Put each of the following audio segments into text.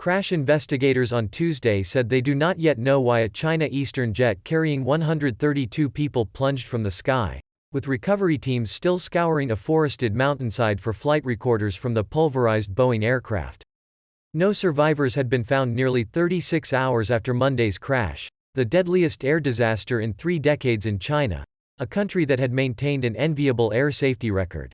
crash investigators on Tuesday said they do not yet know why a China Eastern jet carrying 132 people plunged from the sky, with recovery teams still scouring a forested mountainside for flight recorders from the pulverised Boeing aircraft. No survivors had been found nearly 36 hours after Monday's crash, the deadliest air disaster in 3 decades in China, a country that had maintained an enviable air safety record.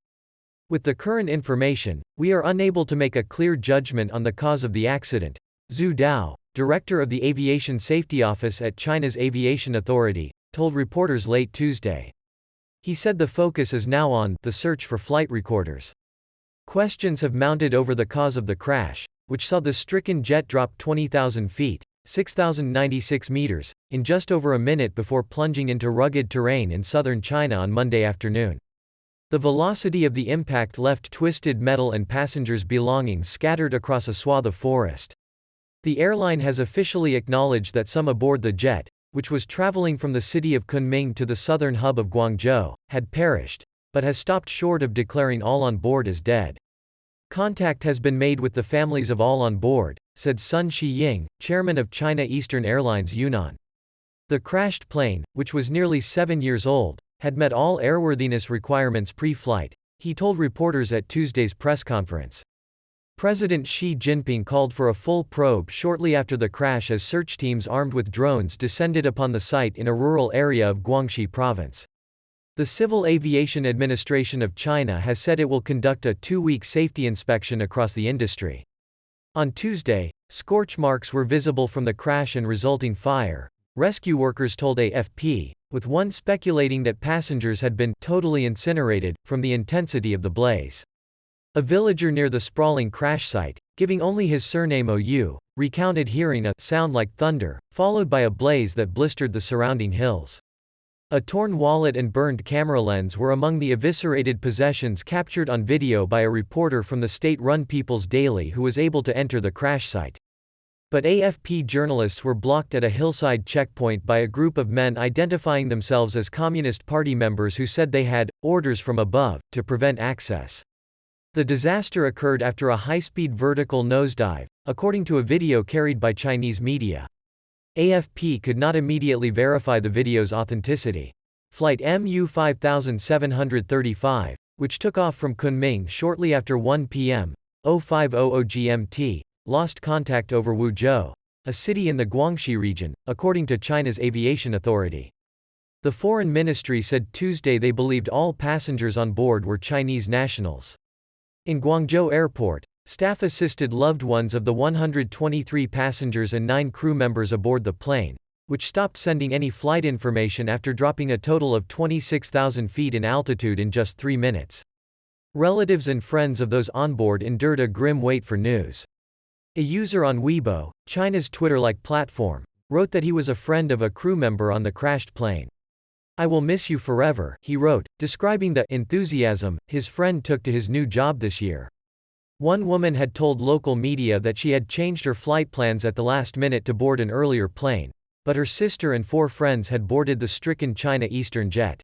With the current information, we are unable to make a clear judgment on the cause of the accident, Zhu Tao, director of the Aviation Safety Office at China's Aviation Authority, told reporters late Tuesday. He said the focus is now on the search for flight recorders. Questions have mounted over the cause of the crash, which saw the stricken jet drop 20,000 feet, 6,096 meters, in just over a minute before plunging into rugged terrain in southern China on Monday afternoon. The velocity of the impact left twisted metal and passengers' belongings scattered across a swath of forest. The airline has officially acknowledged that some aboard the jet, which was traveling from the city of Kunming to the southern hub of Guangzhou, had perished, but has stopped short of declaring all on board as dead. Contact has been made with the families of all on board, said Sun Shiying, chairman of China Eastern Airlines Yunnan. The crashed plane, which was nearly 7 years old, had met all airworthiness requirements pre-flight, he told reporters at Tuesday's press conference. President Xi Jinping called for a full probe shortly after the crash as search teams armed with drones descended upon the site in a rural area of Guangxi province. The Civil Aviation Administration of China has said it will conduct a 2-week safety inspection across the industry. On Tuesday, scorch marks were visible from the crash and resulting fire, rescue workers told AFP, with one speculating that passengers had been totally incinerated from the intensity of the blaze. A villager near the sprawling crash site, giving only his surname OU, recounted hearing a sound like thunder, followed by a blaze that blistered the surrounding hills. A torn wallet and burned camera lens were among the eviscerated possessions captured on video by a reporter from the state-run People's Daily who was able to enter the crash site. But AFP journalists were blocked at a hillside checkpoint by a group of men identifying themselves as Communist Party members who said they had orders from above to prevent access. The disaster occurred after a high-speed vertical nosedive, according to a video carried by Chinese media. AFP could not immediately verify the video's authenticity. Flight MU 5735, which took off from Kunming shortly after 1 p.m. 0500 GMT, lost contact over Wuzhou, a city in the Guangxi region, according to China's Aviation Authority. The Foreign Ministry said Tuesday they believed all passengers on board were Chinese nationals. In Guangzhou Airport, staff assisted loved ones of the 123 passengers and 9 crew members aboard the plane, which stopped sending any flight information after dropping a total of 26,000 feet in altitude in just 3 minutes. Relatives and friends of those on board endured a grim wait for news. A user on Weibo, China's Twitter-like platform, wrote that he was a friend of a crew member on the crashed plane. "I will miss you forever," he wrote, describing the enthusiasm his friend took to his new job this year. One woman had told local media that she had changed her flight plans at the last minute to board an earlier plane, but her sister and 4 friends had boarded the stricken China Eastern jet.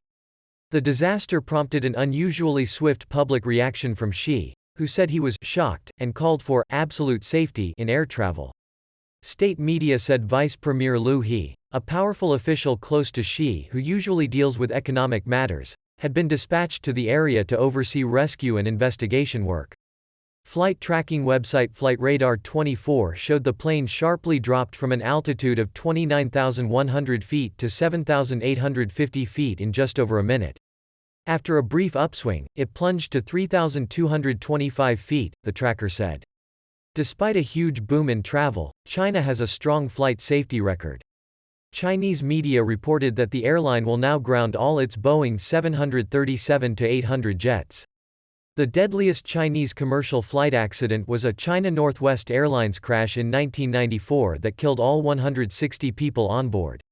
The disaster prompted an unusually swift public reaction from Xi, who said he was shocked and called for absolute safety in air travel. State media said Vice Premier Liu He, a powerful official close to Xi who usually deals with economic matters, had been dispatched to the area to oversee rescue and investigation work. Flight tracking website FlightRadar24 showed the plane sharply dropped from an altitude of 29,100 feet to 7,850 feet in just over a minute. After a brief upswing, it plunged to 3,225 feet, the tracker said. Despite a huge boom in travel, China has a strong flight safety record. Chinese media reported that the airline will now ground all its Boeing 737-800 jets. The deadliest Chinese commercial flight accident was a China Northwest Airlines crash in 1994 that killed all 160 people on board.